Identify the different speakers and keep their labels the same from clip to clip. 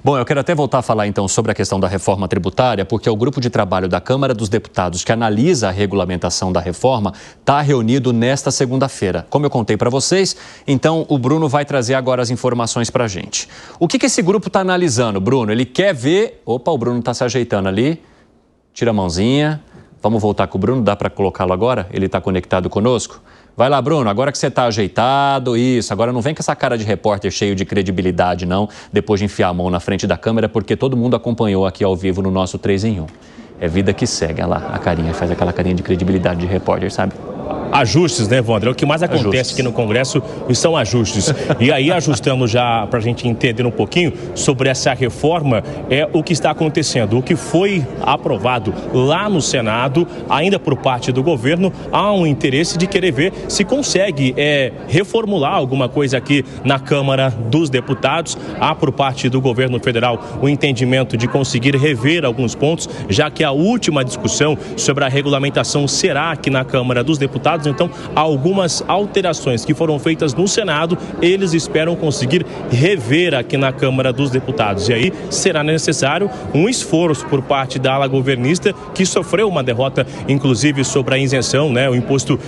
Speaker 1: Bom, eu quero até voltar a falar então sobre a questão da reforma tributária, porque o grupo de trabalho da Câmara dos Deputados que analisa a regulamentação da reforma está reunido nesta segunda-feira. Como eu contei para vocês, então o Bruno vai trazer agora as informações para a gente. O que esse grupo está analisando, Bruno? Ele quer ver... Opa, o Bruno está se ajeitando ali. Tira a mãozinha. Vamos voltar com o Bruno, dá para colocá-lo agora? Ele está conectado conosco? Vai lá, Bruno, agora que você está ajeitado, isso. Agora não vem com essa cara de repórter cheio de credibilidade, não, depois de enfiar a mão na frente da câmera, porque todo mundo acompanhou aqui ao vivo no nosso 3 em 1. É vida que segue, olha lá, a carinha, faz aquela carinha de credibilidade de repórter, sabe?
Speaker 2: Ajustes, né, Wander? O que mais acontece aqui no Congresso são ajustes. E aí, ajustando já para a gente entender um pouquinho sobre essa reforma, é o que está acontecendo. O que foi aprovado lá no Senado, ainda por parte do governo, há um interesse de querer ver se consegue reformular alguma coisa aqui na Câmara dos Deputados. Há por parte do governo federal o entendimento de conseguir rever alguns pontos, já que a última discussão sobre a regulamentação será aqui na Câmara dos Deputados. Então, algumas alterações que foram feitas no Senado, eles esperam conseguir rever aqui na Câmara dos Deputados. E aí será necessário um esforço por parte da ala governista, que sofreu uma derrota, inclusive, sobre a isenção, né? O imposto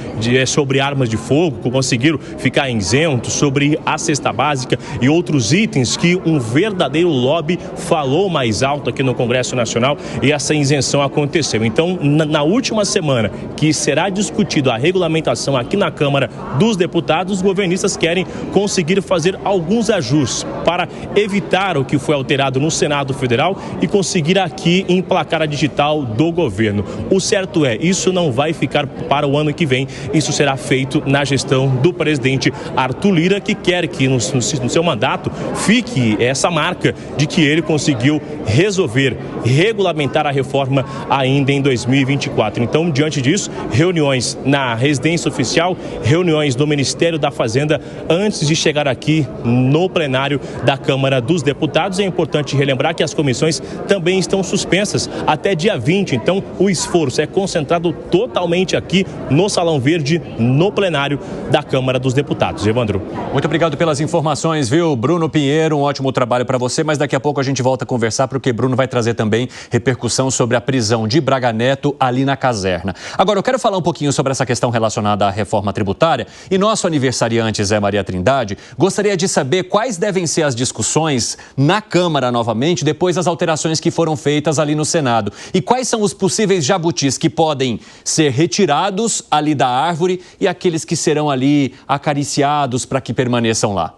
Speaker 2: sobre armas de fogo, conseguiram ficar isentos, sobre a cesta básica e outros itens que um verdadeiro lobby falou mais alto aqui no Congresso Nacional, e essa isenção aconteceu. Então, na última semana, que será discutido a regulamentação aqui na Câmara dos Deputados, os governistas querem conseguir fazer alguns ajustes para evitar o que foi alterado no Senado Federal e conseguir aqui emplacar a digital do governo. O certo é, isso não vai ficar para o ano que vem, isso será feito na gestão do presidente Arthur Lira, que quer que no seu mandato fique essa marca de que ele conseguiu resolver, regulamentar a reforma ainda em 2024. Então, diante disso, reuniões na residência oficial, reuniões do Ministério da Fazenda antes de chegar aqui no plenário da Câmara dos Deputados. É importante relembrar que as comissões também estão suspensas até dia 20, então o esforço é concentrado totalmente aqui no Salão Verde, no plenário da Câmara dos Deputados. Evandro.
Speaker 1: Muito obrigado pelas informações, viu? Bruno Pinheiro, um ótimo trabalho para você, mas daqui a pouco a gente volta a conversar, porque Bruno vai trazer também repercussão sobre a prisão de Braga Neto ali na caserna. Agora, eu quero falar um pouquinho sobre essa questão relacionada à reforma tributária, e nosso aniversariante Zé Maria Trindade gostaria de saber quais devem ser as discussões na Câmara novamente depois das alterações que foram feitas ali no Senado, e quais são os possíveis jabutis que podem ser retirados ali da árvore e aqueles que serão ali acariciados para que permaneçam lá.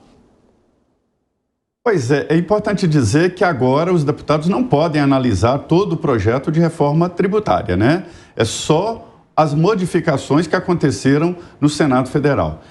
Speaker 3: Pois é importante dizer que agora os deputados não podem analisar todo o projeto de reforma tributária, né? É só as modificações que aconteceram no Senado Federal.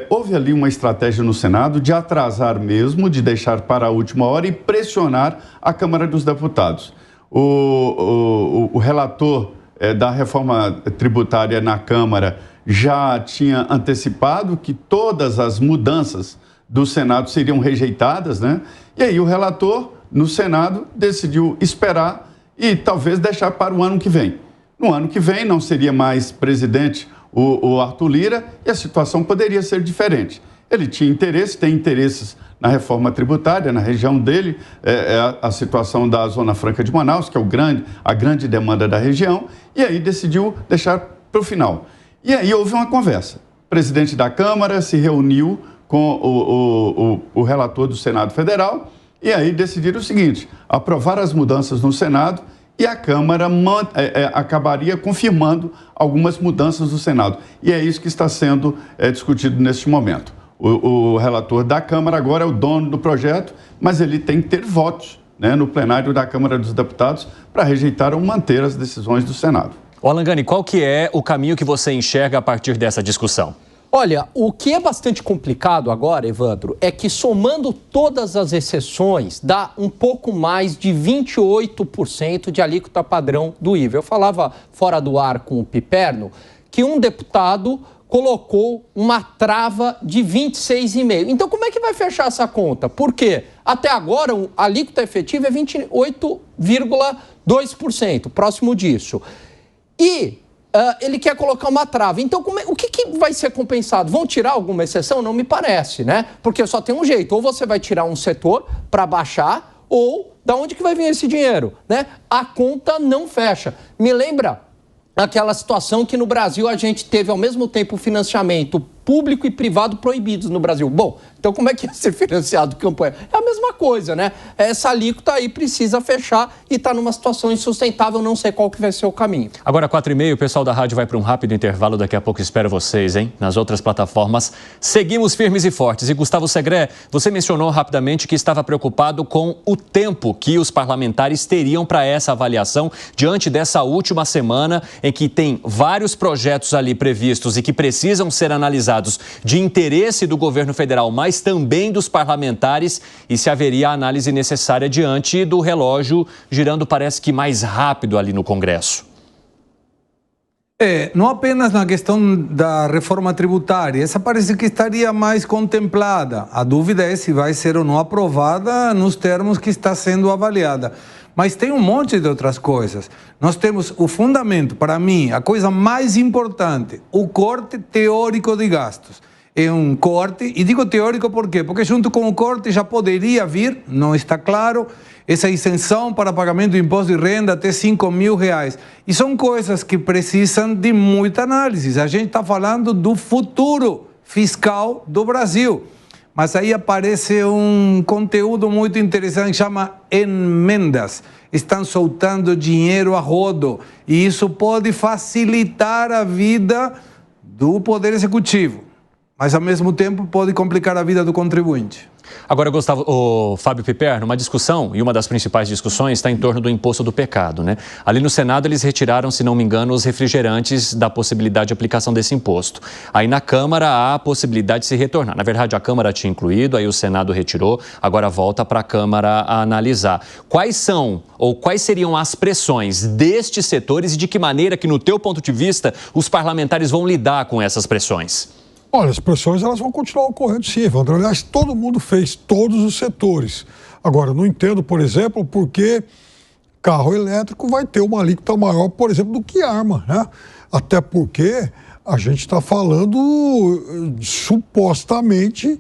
Speaker 3: Houve ali uma estratégia no Senado de atrasar mesmo, de deixar para a última hora e pressionar a Câmara dos Deputados. O relator da reforma tributária na Câmara já tinha antecipado que todas as mudanças do Senado seriam rejeitadas, né? E aí o relator, no Senado, decidiu esperar e talvez deixar para o ano que vem. No ano que vem não seria mais presidente o Arthur Lira e a situação poderia ser diferente. Ele tinha interesse, tem interesses na reforma tributária, na região dele, a situação da Zona Franca de Manaus, que é a grande demanda da região, e aí decidiu deixar para o final. E aí houve uma conversa. O presidente da Câmara se reuniu com o relator do Senado Federal e aí decidiram o seguinte: aprovar as mudanças no Senado, e a Câmara acabaria confirmando algumas mudanças do Senado. E é isso que está sendo discutido neste momento. O relator da Câmara agora é o dono do projeto, mas ele tem que ter votos, né, no plenário da Câmara dos Deputados para rejeitar ou manter as decisões do Senado.
Speaker 1: Langani, qual que é o caminho que você enxerga a partir dessa discussão?
Speaker 4: Olha, o que é bastante complicado agora, Evandro, é que somando todas as exceções, dá um pouco mais de 28% de alíquota padrão do IVA. Eu falava fora do ar com o Piperno que um deputado colocou uma trava de 26,5%. Então, como é que vai fechar essa conta? Por quê? Até agora, a alíquota efetiva é 28,2%, próximo disso. E ele quer colocar uma trava. Então, o que vai ser compensado? Vão tirar alguma exceção? Não me parece, né? Porque só tem um jeito. Ou você vai tirar um setor para baixar, ou da onde que vai vir esse dinheiro, né? A conta não fecha. Me lembra aquela situação que no Brasil a gente teve ao mesmo tempo financiamento público e privado proibidos no Brasil. Bom, então como é que ia ser financiado campanha? É a mesma coisa, né? Essa alíquota aí precisa fechar e está numa situação insustentável, não sei qual que vai ser o caminho.
Speaker 1: Agora, 4h30, o pessoal da rádio vai para um rápido intervalo, daqui a pouco espero vocês, hein? Nas outras plataformas, seguimos firmes e fortes. E Gustavo Segré, você mencionou rapidamente que estava preocupado com o tempo que os parlamentares teriam para essa avaliação diante dessa última semana em que tem vários projetos ali previstos e que precisam ser analisados de interesse do governo federal, mas também dos parlamentares, e se haveria a análise necessária diante do relógio girando, parece que mais rápido ali no Congresso.
Speaker 5: Não apenas na questão da reforma tributária, essa parece que estaria mais contemplada. A dúvida é se vai ser ou não aprovada nos termos que está sendo avaliada. Mas tem um monte de outras coisas. Nós temos o fundamento, para mim, a coisa mais importante, o corte teórico de gastos. É um corte, e digo teórico por quê? Porque junto com o corte já poderia vir, não está claro, essa isenção para pagamento do imposto de renda até R$5.000. E são coisas que precisam de muita análise. A gente está falando do futuro fiscal do Brasil. Mas aí aparece um conteúdo muito interessante que chama emendas. Estão soltando dinheiro a rodo e isso pode facilitar a vida do Poder Executivo, mas ao mesmo tempo pode complicar a vida do contribuinte.
Speaker 1: Agora, Fábio Piperno, uma discussão, e uma das principais discussões, está em torno do imposto do pecado, né? Ali no Senado, eles retiraram, se não me engano, os refrigerantes da possibilidade de aplicação desse imposto. Aí na Câmara há a possibilidade de se retornar. Na verdade, a Câmara tinha incluído, aí o Senado retirou, agora volta para a Câmara a analisar. Quais são, ou quais seriam as pressões destes setores e de que maneira que, no teu ponto de vista, os parlamentares vão lidar com essas pressões?
Speaker 6: Olha, as pressões elas vão continuar ocorrendo sim, Evandro. Aliás, todo mundo fez, todos os setores. Agora, não entendo, por exemplo, por que carro elétrico vai ter uma alíquota maior, por exemplo, do que arma, né? Até porque a gente está falando supostamente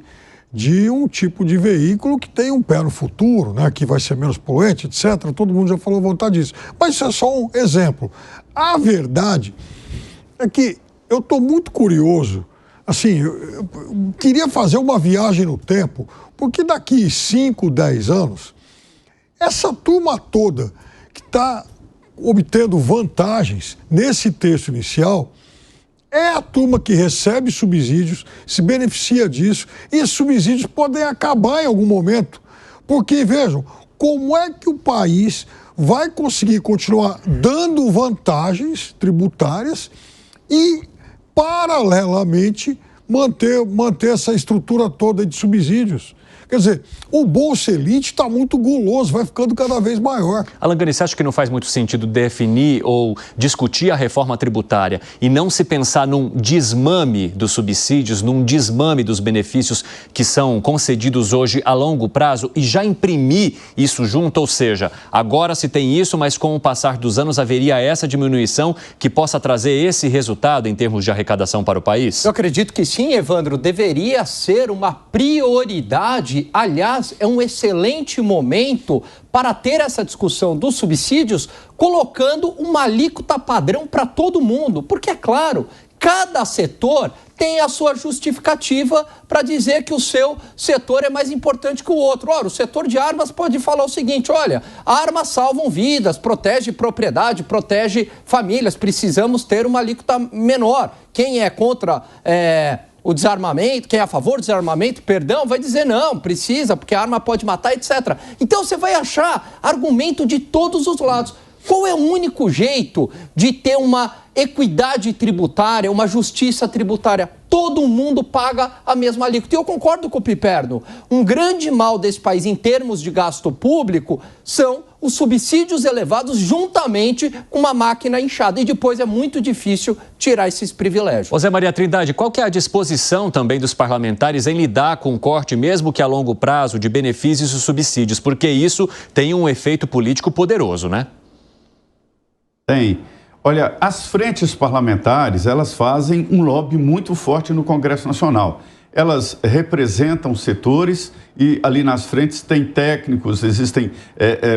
Speaker 6: de um tipo de veículo que tem um pé no futuro, né? Que vai ser menos poluente, etc. Todo mundo já falou à vontade disso. Mas isso é só um exemplo. A verdade é que eu estou muito curioso. Assim, eu queria fazer uma viagem no tempo, porque daqui 5, 10 anos, essa turma toda que está obtendo vantagens nesse texto inicial é a turma que recebe subsídios, se beneficia disso, e esses subsídios podem acabar em algum momento. Porque, vejam, como é que o país vai conseguir continuar dando vantagens tributárias e paralelamente manter essa estrutura toda de subsídios? Quer dizer, o Bolsa Elite está muito guloso, vai ficando cada vez maior.
Speaker 1: Alan Gani, você acha que não faz muito sentido definir ou discutir a reforma tributária e não se pensar num desmame dos subsídios, num desmame dos benefícios que são concedidos hoje a longo prazo e já imprimir isso junto? Ou seja, agora se tem isso, mas com o passar dos anos haveria essa diminuição que possa trazer esse resultado em termos de arrecadação para o país?
Speaker 4: Eu acredito que sim, Evandro, deveria ser uma prioridade. Aliás, é um excelente momento para ter essa discussão dos subsídios, colocando uma alíquota padrão para todo mundo. Porque, é claro, cada setor tem a sua justificativa para dizer que o seu setor é mais importante que o outro. Ora, o setor de armas pode falar o seguinte: olha, armas salvam vidas, protege propriedade, protege famílias, precisamos ter uma alíquota menor. Quem é contra o desarmamento, quem é a favor do desarmamento, perdão, vai dizer não, precisa, porque a arma pode matar, etc. Então você vai achar argumento de todos os lados. Qual é o único jeito de ter uma equidade tributária, uma justiça tributária? Todo mundo paga a mesma alíquota. E eu concordo com o Piperno. Um grande mal desse país em termos de gasto público são os subsídios elevados juntamente com uma máquina inchada. E depois é muito difícil tirar esses privilégios.
Speaker 1: José Maria Trindade, qual que é a disposição também dos parlamentares em lidar com o corte, mesmo que a longo prazo, de benefícios e subsídios? Porque isso tem um efeito político poderoso, né?
Speaker 3: Tem. Olha, as frentes parlamentares, elas fazem um lobby muito forte no Congresso Nacional. elas representam setores e ali nas frentes tem técnicos, existem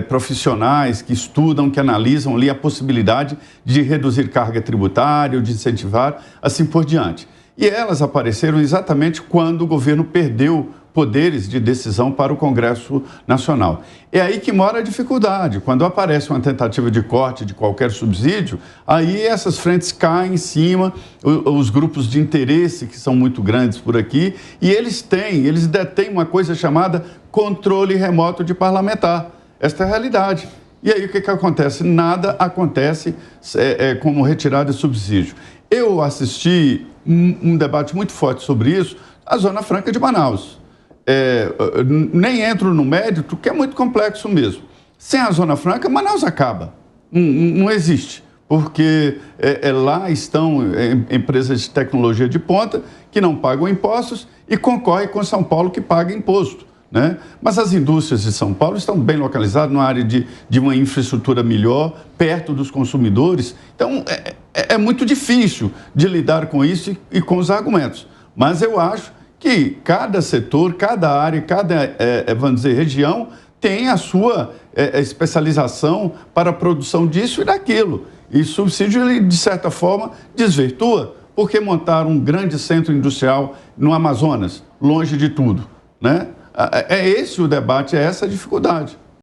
Speaker 3: profissionais que estudam, que analisam ali a possibilidade de reduzir carga tributária, de incentivar, assim por diante. E elas apareceram exatamente quando o governo perdeu poderes de decisão para o Congresso Nacional. É aí que mora a dificuldade. Quando aparece uma tentativa de corte de qualquer subsídio, aí essas frentes caem em cima, os grupos de interesse, que são muito grandes por aqui, e eles detêm uma coisa chamada controle remoto de parlamentar. Esta é a realidade. E aí o que acontece? Nada acontece como retirada de subsídio. Eu assisti um debate muito forte sobre isso, a Zona Franca de Manaus. Nem entro no mérito, porque é muito complexo mesmo. Sem a Zona Franca, Manaus acaba. Não existe. Porque lá estão empresas de tecnologia de ponta que não pagam impostos e concorrem com São Paulo, que paga imposto, né? Mas as indústrias de São Paulo estão bem localizadas, numa área de uma infraestrutura melhor, perto dos consumidores. Então, é muito difícil de lidar com isso e com os argumentos. Mas eu acho que cada setor, cada área, cada, vamos dizer, região tem a sua especialização para a produção disso e daquilo. E subsídio, ele, de certa forma, desvirtua, porque montar um grande centro industrial no Amazonas, longe de tudo, né? É esse o debate, é essa a dificuldade.